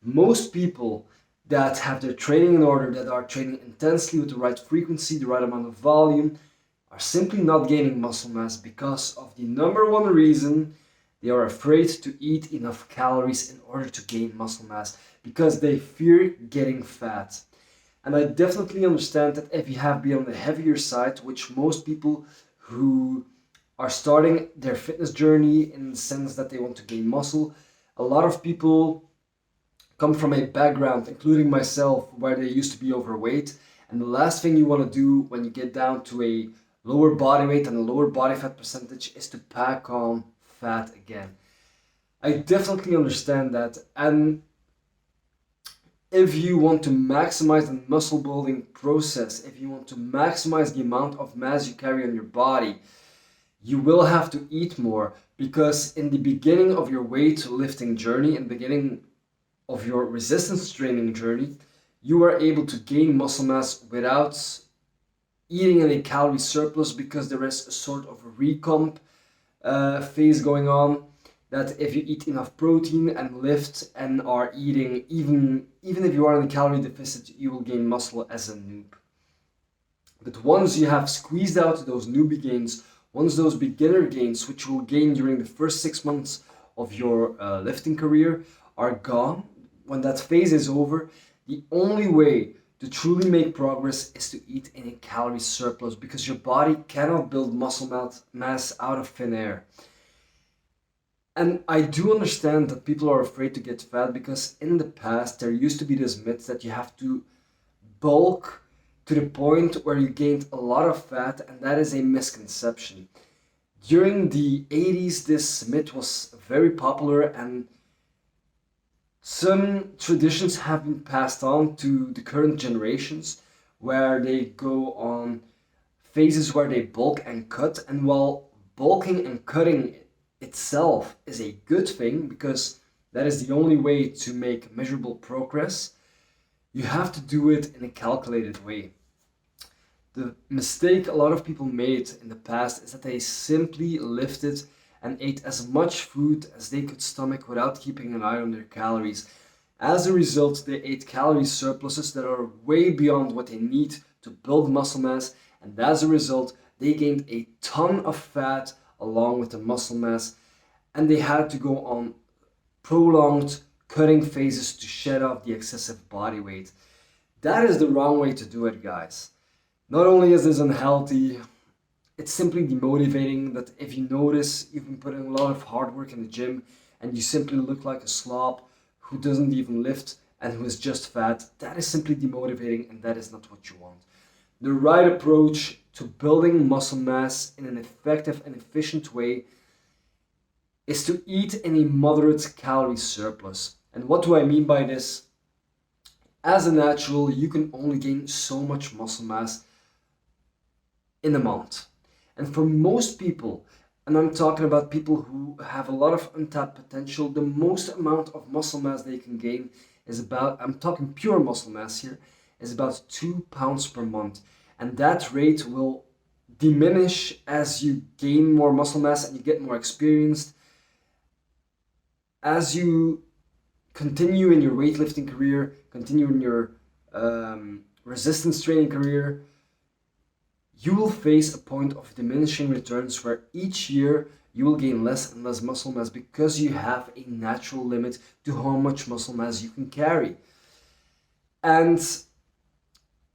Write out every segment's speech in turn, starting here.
Most people that have their training in order, that are training intensely with the right frequency, the right amount of volume, are simply not gaining muscle mass because of the number one reason: they are afraid to eat enough calories in order to gain muscle mass because they fear getting fat. And I definitely understand that if you have been on the heavier side, which most people who are starting their fitness journey in the sense that they want to gain muscle, a lot of people come from a background, including myself, where they used to be overweight. And the last thing you want to do when you get down to a lower body weight and a lower body fat percentage is to pack on fat again. I definitely understand that. And if you want to maximize the muscle building process, if you want to maximize the amount of mass you carry on your body, you will have to eat more, because in the beginning of your weightlifting journey, in the beginning of your resistance training journey, you are able to gain muscle mass without eating any calorie surplus, because there is a sort of a recomp phase going on, that if you eat enough protein and lift and are eating, even if you are in a calorie deficit, you will gain muscle as a noob. But once you have squeezed out those newbie gains, once those beginner gains, which you will gain during the first 6 months of your lifting career, are gone, when that phase is over, the only way to truly make progress is to eat in a calorie surplus, because your body cannot build muscle mass out of thin air. And I do understand that people are afraid to get fat, because in the past there used to be this myth that you have to bulk to the point where you gained a lot of fat, and that is a misconception. During the 80s, this myth was very popular, and some traditions have been passed on to the current generations, where they go on phases where they bulk and cut. And while bulking and cutting itself is a good thing, because that is the only way to make measurable progress, you have to do it in a calculated way. The mistake a lot of people made in the past is that they simply lifted and ate as much food as they could stomach without keeping an eye on their calories. As a result, they ate calorie surpluses that are way beyond what they need to build muscle mass, and as a result, they gained a ton of fat along with the muscle mass, and they had to go on prolonged cutting phases to shed off the excessive body weight. That is the wrong way to do it, guys. Not only is this unhealthy, it's simply demotivating. That if you notice you've been putting a lot of hard work in the gym and you simply look like a slob who doesn't even lift and who is just fat, that is simply demotivating, and that is not what you want. The right approach to building muscle mass in an effective and efficient way is to eat in a moderate calorie surplus. And what do I mean by this? As a natural, you can only gain so much muscle mass in a month. And for most people, and I'm talking about people who have a lot of untapped potential, the most amount of muscle mass they can gain is about, I'm talking pure muscle mass here, is about 2 pounds per month. And that rate will diminish as you gain more muscle mass and you get more experienced. As you continue in your weightlifting career, continue in your resistance training career, you will face a point of diminishing returns where each year you will gain less and less muscle mass, because you have a natural limit to how much muscle mass you can carry. And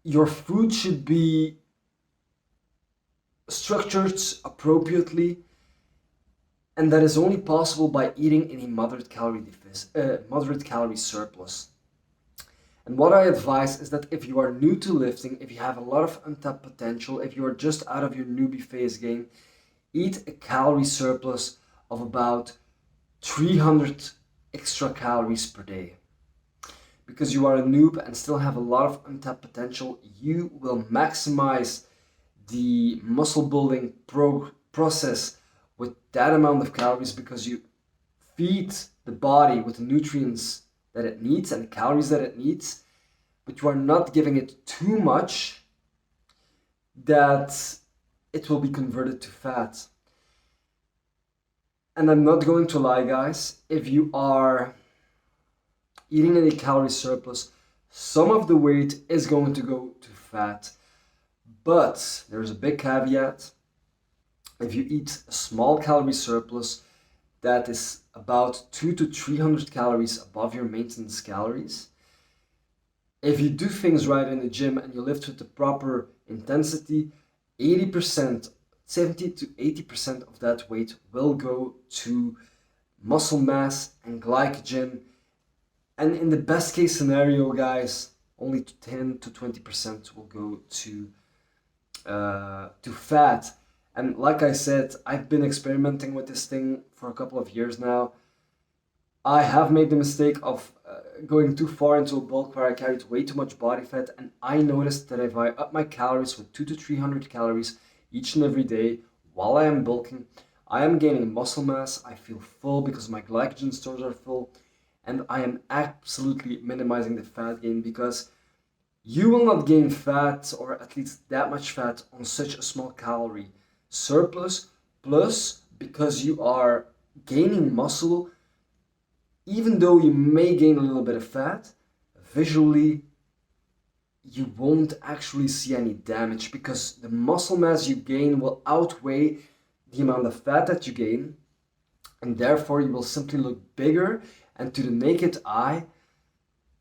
your food should be structured appropriately, and that is only possible by eating in a moderate calorie surplus. And what I advise is that if you are new to lifting, if you have a lot of untapped potential, if you are just out of your newbie phase game, eat a calorie surplus of about 300 extra calories per day. Because you are a noob and still have a lot of untapped potential, you will maximize the muscle building process with that amount of calories, because you feed the body with the nutrients that it needs and the calories that it needs, but you are not giving it too much that it will be converted to fat. And I'm not going to lie, guys, if you are eating any calorie surplus, some of the weight is going to go to fat. But there's a big caveat. If you eat a small calorie surplus that is about 200 to 300 calories above your maintenance calories, if you do things right in the gym and you lift with the proper intensity, 80%, 70 to 80% of that weight will go to muscle mass and glycogen. And in the best case scenario, guys, only 10 to 20% will go to fat. And like I said, I've been experimenting with this thing for a couple of years now. I have made the mistake of going too far into a bulk where I carried way too much body fat, and I noticed that if I up my calories with 200 to 300 calories each and every day while I am bulking, I am gaining muscle mass, I feel full because my glycogen stores are full, and I am absolutely minimizing the fat gain because you will not gain fat, or at least that much fat, on such a small calorie surplus. Plus, because you are gaining muscle, even though you may gain a little bit of fat, visually you won't actually see any damage because the muscle mass you gain will outweigh the amount of fat that you gain, and therefore you will simply look bigger, and to the naked eye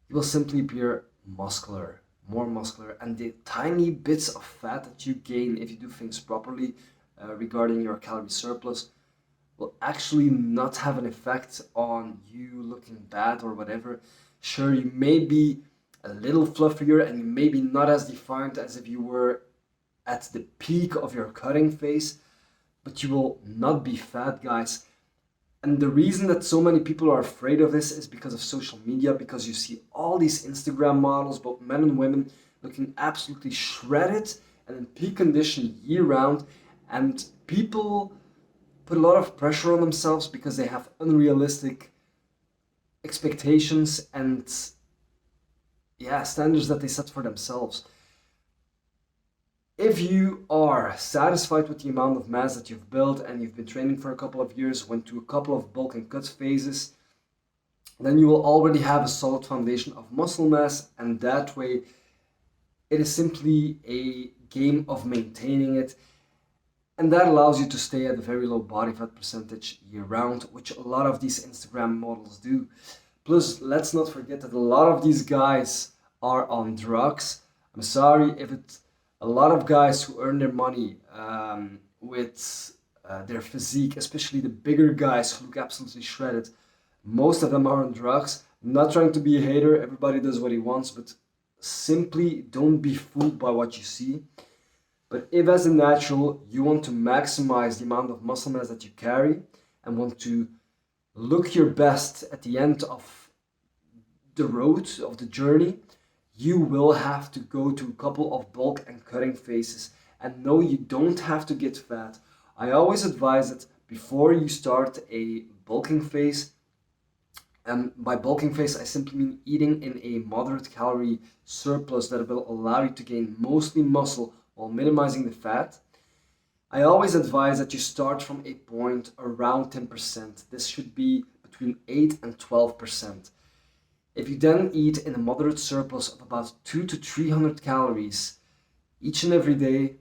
you will simply appear muscular, more muscular, and the tiny bits of fat that you gain if you do things properly regarding your calorie surplus will actually not have an effect on you looking bad or whatever. Sure, you may be a little fluffier and you may be not as defined as if you were at the peak of your cutting phase, but you will not be fat, guys. And the reason that so many people are afraid of this is because of social media, because you see all these Instagram models, both men and women, looking absolutely shredded and in peak condition year round, and people put a lot of pressure on themselves because they have unrealistic expectations and standards that they set for themselves. If you are satisfied with the amount of mass that you've built and you've been training for a couple of years, went through a couple of bulk and cut phases, then you will already have a solid foundation of muscle mass, and that way it is simply a game of maintaining it. And that allows you to stay at a very low body fat percentage year round, which a lot of these Instagram models do. Plus, let's not forget that a lot of these guys are on drugs. I'm sorry if it's a lot of guys who earn their money with their physique, especially the bigger guys who look absolutely shredded. Most of them are on drugs. I'm not trying to be a hater, everybody does what he wants, but simply don't be fooled by what you see. But if as a natural you want to maximize the amount of muscle mass that you carry and want to look your best at the end of the road, of the journey, you will have to go to a couple of bulk and cutting phases. And no, you don't have to get fat. I always advise that before you start a bulking phase, and by bulking phase I simply mean eating in a moderate calorie surplus that will allow you to gain mostly muscle while minimizing the fat, I always advise that you start from a point around 10%. This should be between 8 and 12%. If you then eat in a moderate surplus of about 200 to 300 calories each and every day,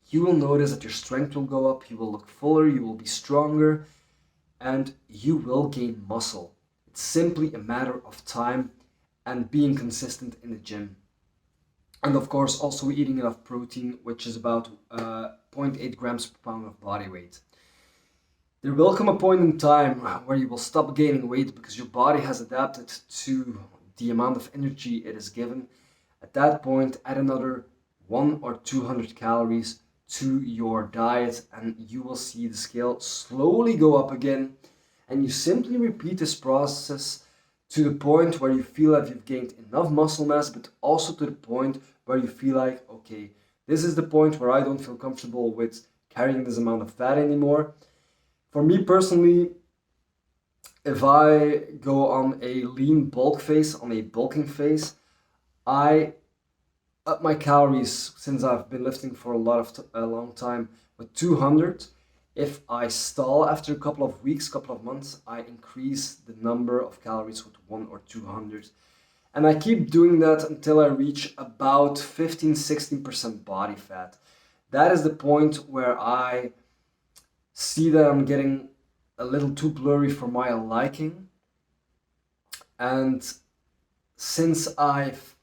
you will notice that your strength will go up, you will look fuller, you will be stronger, and you will gain muscle. It's simply a matter of time and being consistent in the gym. And of course, also eating enough protein, which is about 0.8 grams per pound of body weight. There will come a point in time where you will stop gaining weight because your body has adapted to the amount of energy it is given. At that point, add another 100 or 200 calories to your diet and you will see the scale slowly go up again. And you simply repeat this process to the point where you feel that you've gained enough muscle mass, but also to the point where you feel like, okay, this is the point where I don't feel comfortable with carrying this amount of fat anymore. For me personally, if I go on a lean bulk phase, on a bulking phase, I up my calories since I've been lifting for a long time with 200. If I stall after a couple of weeks, couple of months, I increase the number of calories with 1 or 200. And I keep doing that until I reach about 15-16% body fat. That is the point where I see that I'm getting a little too blurry for my liking. And since I've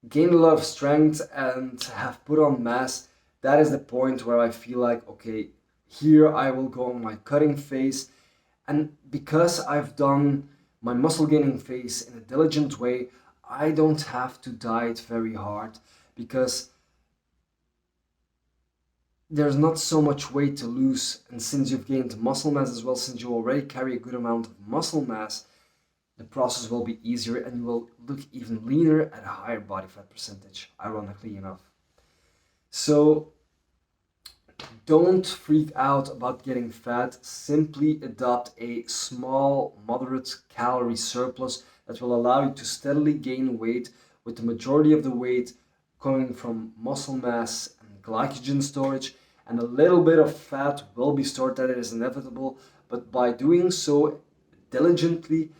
gained a lot of strength and have put on mass, that is the point where I feel like, okay, here I will go on my cutting phase. And because I've done my muscle gaining phase in a diligent way, I don't have to diet very hard because there's not so much weight to lose. And since you've gained muscle mass as well, since you already carry a good amount of muscle mass, the process will be easier and you will look even leaner at a higher body fat percentage, ironically enough. So don't freak out about getting fat. Simply adopt a small, moderate calorie surplus that will allow you to steadily gain weight, with the majority of the weight coming from muscle mass and glycogen storage, and a little bit of fat will be stored. That is inevitable, but by doing so diligently,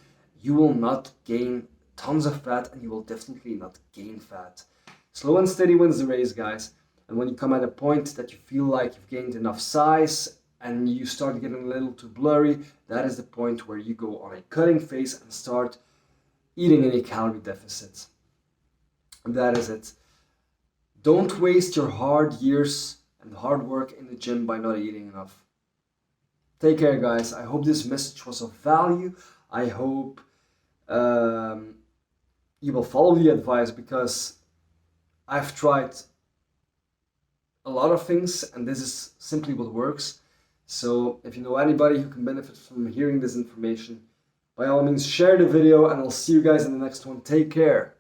you will not gain tons of fat and you will definitely not gain fat. Slow and steady wins the race, guys. And when you come at a point that you feel like you've gained enough size and you start getting a little too blurry, that is the point where you go on a cutting phase and start eating any calorie deficits. And that is it. Don't waste your hard years and hard work in the gym by not eating enough. Take care, guys. I hope this message was of value. I hope you will follow the advice, because I've tried a lot of things and this is simply what works. So if you know anybody who can benefit from hearing this information, by all means share the video, and I'll see you guys in the next one. Take care.